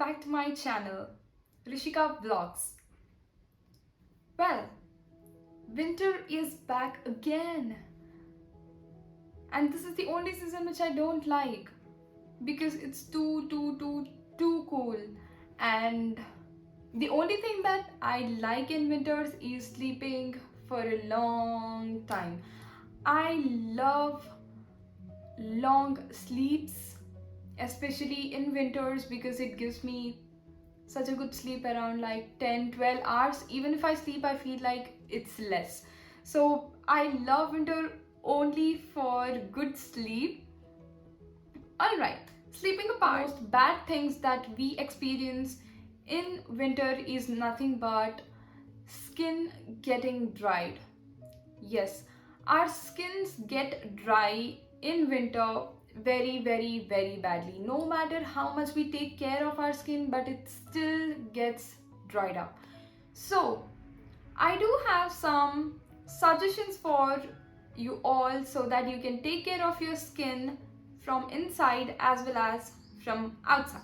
back to my channel, Rishika Vlogs. Well, winter is back again, and this is the only season which I don't like because it's too cool. And the only thing that I like in winters is sleeping for a long time. I love long sleeps, especially in winters, because it gives me such a good sleep around like 10-12 hours. Even if I sleep, I feel like it's less. So I love winter only for good sleep. All right, sleeping apart, most bad things that we experience in winter is nothing but skin getting dried. Yes, our skins get dry in winter very badly. No matter how much we take care of our skin, but it still gets dried up. So, I do have some suggestions for you all so that you can take care of your skin from inside as well as from outside.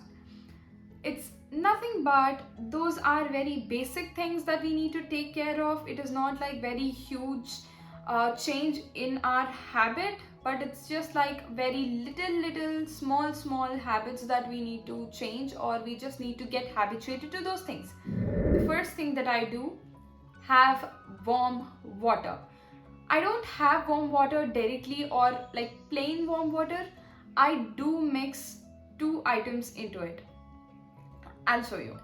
It's nothing but those are very basic things that we need to take care of. It is not like very huge change in our habit, but it's just like very little small habits that we need to change, or we just need to get habituated to those things. The first thing that I do, have warm water. I don't have warm water directly or like plain warm water. I do mix two items into it. I'll show you.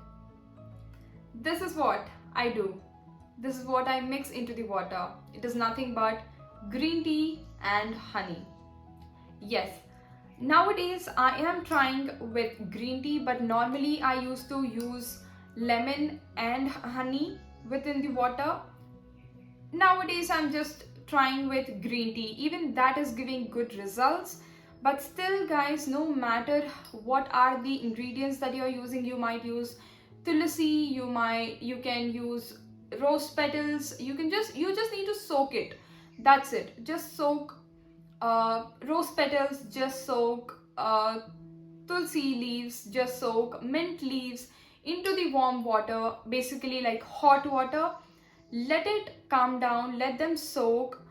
This is what I do. This is what I mix into the water. It is nothing but green tea and honey. Yes, nowadays I am trying with green tea, but normally I used to use lemon and honey within the water. Nowadays I'm just trying with green tea. Even that is giving good results. But still guys, no matter what are the ingredients that you're using, you might use tulsi, you can use rose petals, you just need to soak it. That's it. Just soak rose petals, just soak tulsi leaves, just soak mint leaves into the warm water, basically like hot water. Let it calm down, let them soak.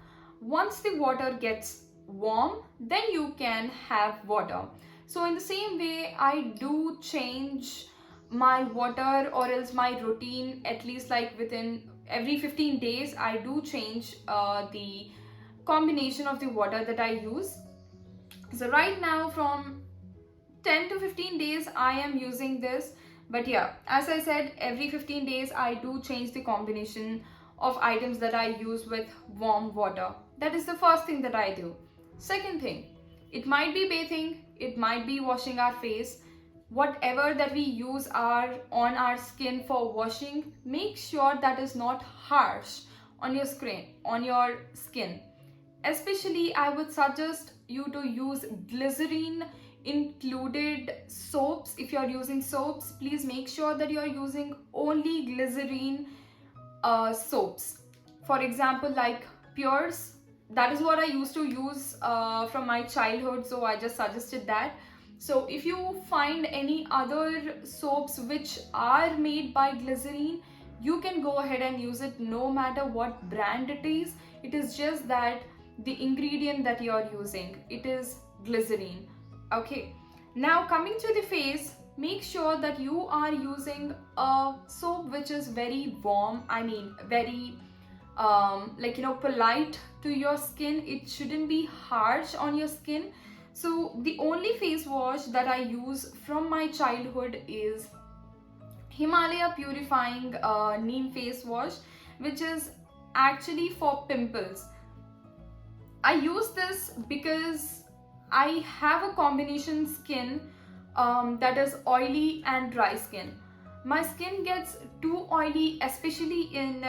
Once the water gets warm, then you can have water. So in the same way, I do change my water, or else my routine, at least like within every 15 days I do change the combination of the water that I use. So right now from 10 to 15 days I am using this. But yeah, as I said, every 15 days I do change the combination of items that I use with warm water. That is the first thing that I do. Second thing, it might be bathing, it might be washing our face. Whatever that we use on our skin for washing, make sure that is not harsh on your skin. Especially I would suggest you to use glycerin included soaps. If you're using soaps, please make sure that you're using only glycerin soaps. For example, like Pears, that is what I used to use from my childhood, so I just suggested that. So if you find any other soaps which are made by glycerin, you can go ahead and use it, no matter what brand it is. It is just that the ingredient that you are using, it is glycerin. Okay, now coming to the face, make sure that you are using a soap which is very warm, I mean very polite to your skin. It shouldn't be harsh on your skin. So the only face wash that I use from my childhood is Himalaya purifying neem face wash, which is actually for pimples. I use this because I have a combination skin that is oily and dry skin. My skin gets too oily, especially in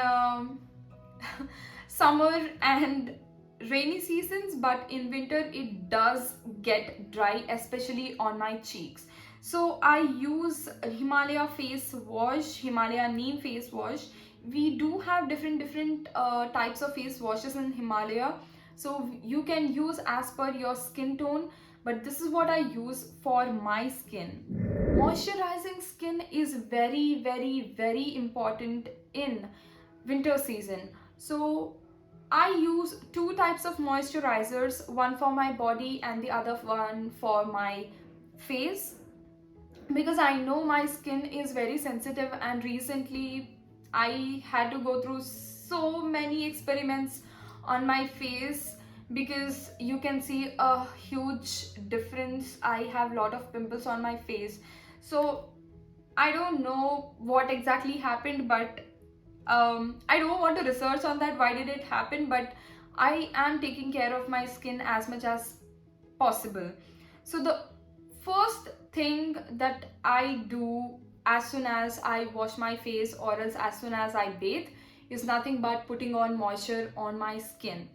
summer and rainy seasons, but in winter it does get dry, especially on my cheeks. So I use Himalaya face wash, Himalaya neem face wash. We do have different types of face washes in Himalaya, so you can use as per your skin tone. but this is what I use for my skin. Moisturizing skin is very, very, very important in winter season. So I use two types of moisturizers, one for my body and the other one for my face, because I know my skin is very sensitive, and recently I had to go through so many experiments on my face because you can see a huge difference. I have a lot of pimples on my face. So I don't know what exactly happened, but I don't want to research on that. Why did it happen? But I am taking care of my skin as much as possible. So the first thing that I do as soon as I wash my face or else as soon as I bathe is nothing but putting on moisture on my skin.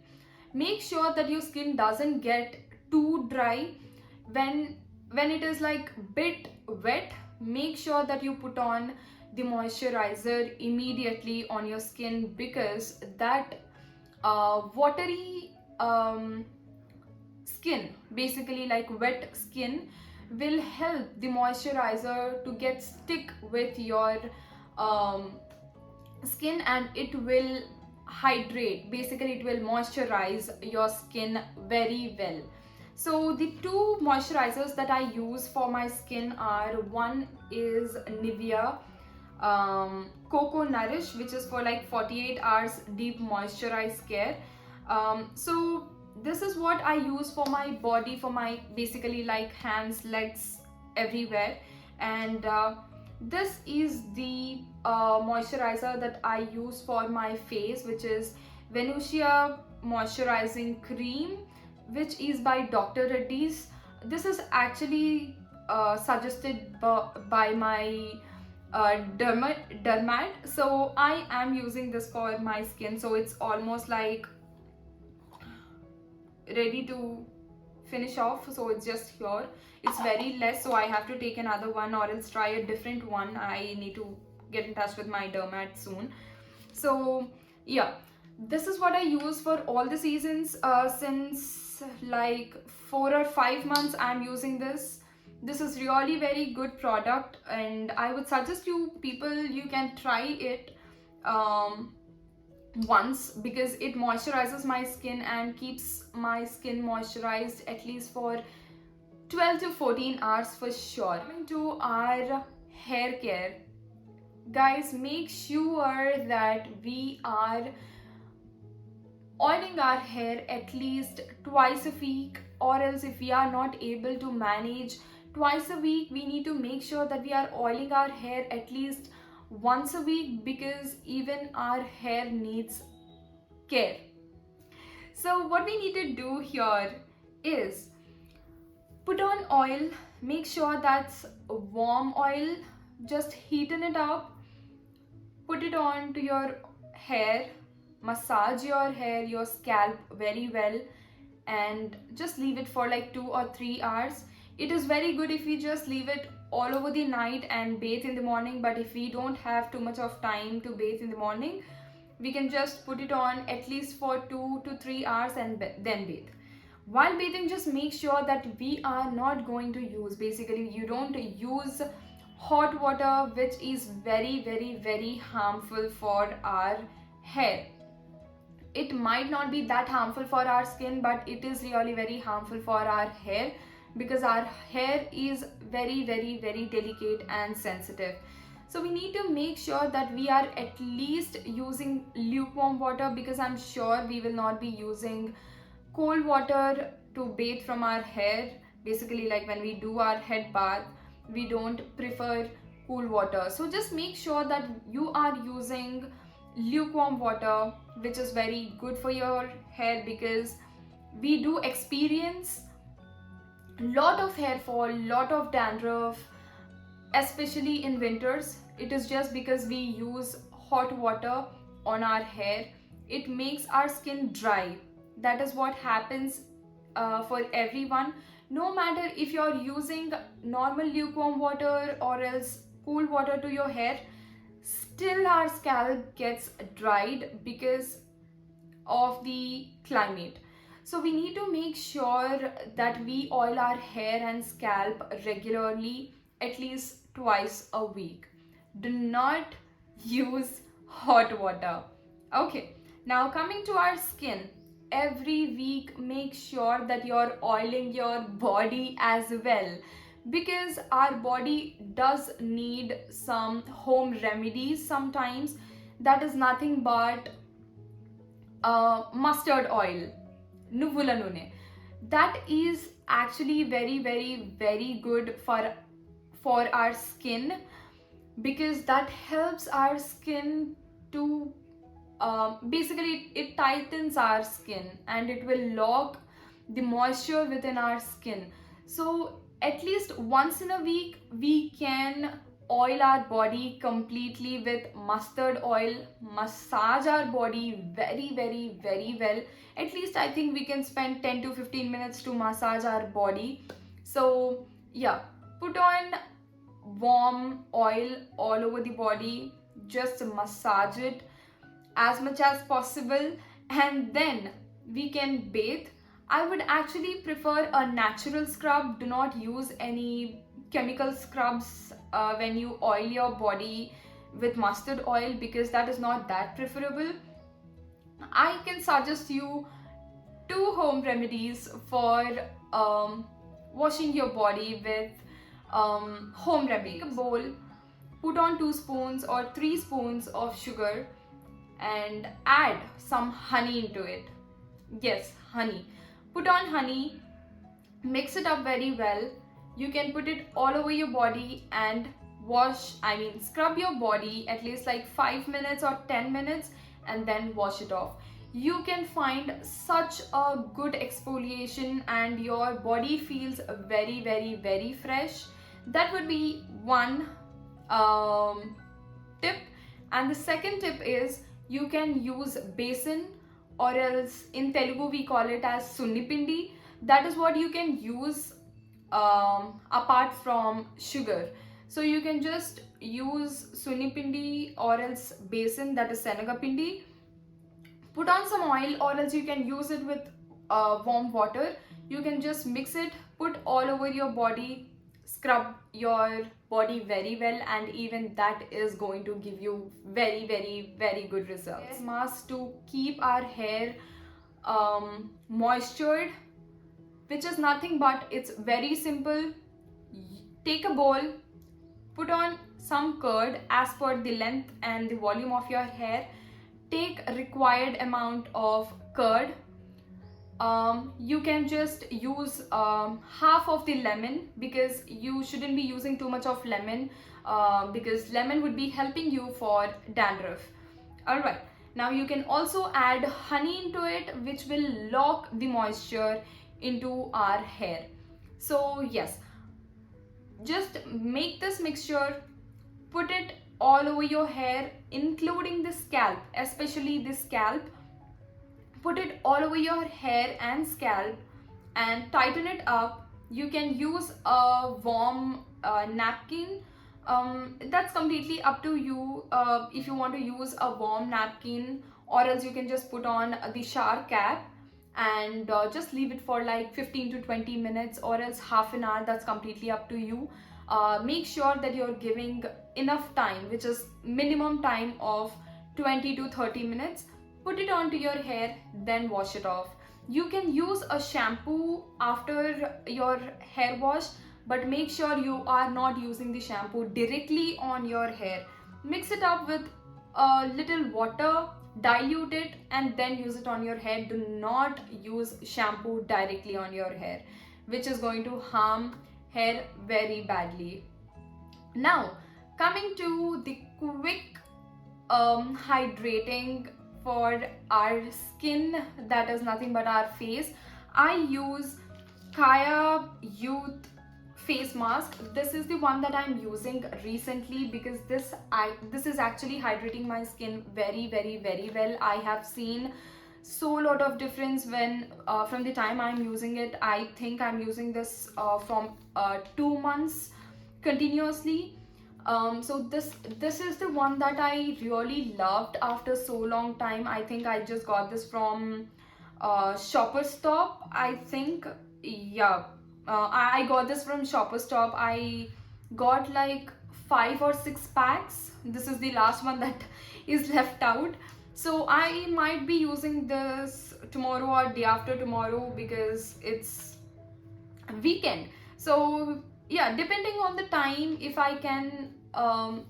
Make sure that your skin doesn't get too dry. When it is like bit wet, make sure that you put on the moisturizer immediately on your skin, because that watery skin, basically like wet skin, will help the moisturizer to get stick with your um, skin, and it will hydrate, basically it will moisturize your skin very well. So the two moisturizers that I use for my skin are, one is Nivea Coco Nourish, which is for like 48 hours deep moisturized care. So this is what I use for my body, for my basically like hands, legs, everywhere. And this is the moisturizer that I use for my face, which is Venusia Moisturizing Cream, which is by Dr. Reddy's. This is actually suggested by my dermat. So I am using this for my skin. So it's almost like ready to finish off. So it's just here. It's very less. So I have to take another one or else try a different one. I need to get in touch with my dermat soon. So yeah, this is what I use for all the seasons. Since like 4 or 5 months I'm using this. This is really very good product, and I would suggest you people, you can try it once, because it moisturizes my skin and keeps my skin moisturized at least for 12 to 14 hours for sure. Coming to our hair care, guys, make sure that we are oiling our hair at least twice a week, or else if we are not able to manage twice a week, we need to make sure that we are oiling our hair at least once a week, because even our hair needs care. So what we need to do here is put on oil. Make sure that's warm oil, just heaten it up, put it on to your hair, massage your hair, your scalp very well, and just leave it for like 2 or 3 hours. It is very good if we just leave it all over the night and bathe in the morning, but if we don't have too much of time to bathe in the morning, we can just put it on at least for 2 to 3 hours and then bathe. While bathing, just make sure that we are not going to use, basically you don't use hot water, which is very, very, very harmful for our hair. It might not be that harmful for our skin, but it is really very harmful for our hair, because our hair is very, very, very delicate and sensitive. So we need to make sure that we are at least using lukewarm water, because I'm sure we will not be using cold water to bathe from our hair. Basically, like when we do our head bath, we don't prefer cool water. So just make sure that you are using lukewarm water, which is very good for your hair, because we do experience lot of hair fall, lot of dandruff, especially in winters. It is just because we use hot water on our hair. It makes our skin dry. That is what happens for everyone. No matter if you're using normal lukewarm water or else cool water to your hair, still our scalp gets dried because of the climate. So we need to make sure that we oil our hair and scalp regularly, at least twice a week. Do not use hot water. Okay, now coming to our skin. Every week make sure that you're oiling your body as well, because our body does need some home remedies sometimes. That is nothing but mustard oil, nuvula nune. That is actually very very very good for our skin, because that helps our skin to basically it tightens our skin and it will lock the moisture within our skin. So at least once in a week we can oil our body completely with mustard oil, massage our body very very very well. At least I think we can spend 10 to 15 minutes to massage our body. So yeah, put on warm oil all over the body, just massage it as much as possible, and then we can bathe. I would actually prefer a natural scrub. Do not use any chemical scrubs when you oil your body with mustard oil, because that is not that preferable. I can suggest you two home remedies for washing your body with home remedy. Take a bowl, put on 2 spoons or 3 spoons of sugar and add some honey into it. Yes, honey. Put on honey, mix it up very well. You can put it all over your body and scrub your body at least like 5 minutes or 10 minutes and then wash it off. You can find such a good exfoliation and your body feels very very very fresh. That would be one tip. And the second tip is you can use besan, or else in Telugu we call it as sunnipindi. That is what you can use apart from sugar. So you can just use sunnipindi or else besan, that is senagapindi. Put on some oil, or else you can use it with warm water. You can just mix it, put all over your body, scrub your body very well, and even that is going to give you very very very good results. Mask to keep our hair moistured, which is nothing but it's very simple. Take a bowl, put on some curd as per the length and the volume of your hair. Take required amount of curd. You can just use half of the lemon, because you shouldn't be using too much of lemon, because lemon would be helping you for dandruff. Alright, now you can also add honey into it, which will lock the moisture into our hair. So yes, just make this mixture, put it all over your hair, including the scalp, especially the scalp. Put it all over your hair and scalp and tighten it up. You can use a warm napkin. That's completely up to you if you want to use a warm napkin, or else you can just put on the shower cap and just leave it for like 15 to 20 minutes or else half an hour. That's completely up to you. Make sure that you're giving enough time, which is minimum time of 20 to 30 minutes. Put it onto your hair, then wash it off. You can use a shampoo after your hair wash, but make sure you are not using the shampoo directly on your hair. Mix it up with a little water, dilute it, and then use it on your hair. Do not use shampoo directly on your hair, which is going to harm hair very badly. Now, coming to the quick hydrating for our skin, that is nothing but our face. I use Kaya Youth face mask. This is the one that I'm using recently, because this is actually hydrating my skin very very very well. I have seen so lot of difference when from the time I'm using it. I think I'm using this from 2 months continuously. So this is the one that I really loved after so long time. I think I just got this from Shopper Stop, I think. Yeah, I got this from Shopper Stop. I got like 5 or 6 packs. This is the last one that is left out. So I might be using this tomorrow or day after tomorrow because it's weekend. So yeah, depending on the time, if I can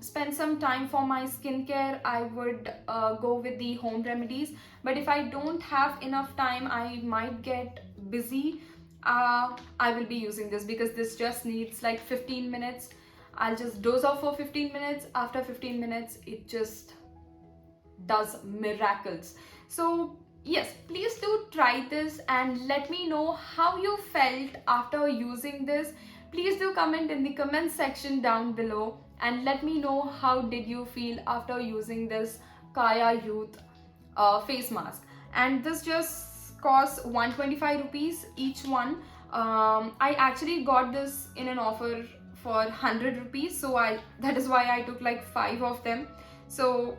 spend some time for my skincare, I would go with the home remedies. But if I don't have enough time, I might get busy, I will be using this because this just needs like 15 minutes. I'll just doze off for 15 minutes. After 15 minutes it just does miracles. So yes, please do try this and let me know how you felt after using this. Please do comment in the comment section down below and let me know how did you feel after using this Kaya Youth face mask. And this just costs 125 rupees each one. I actually got this in an offer for 100 rupees, so that is why I took like 5 of them. So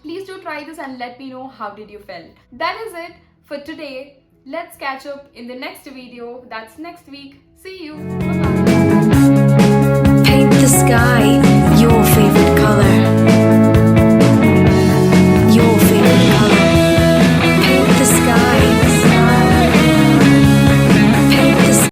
please do try this and let me know how did you felt. That is it for today. Let's catch up in the next video. That's next week. See you. Bye-bye. Paint the sky.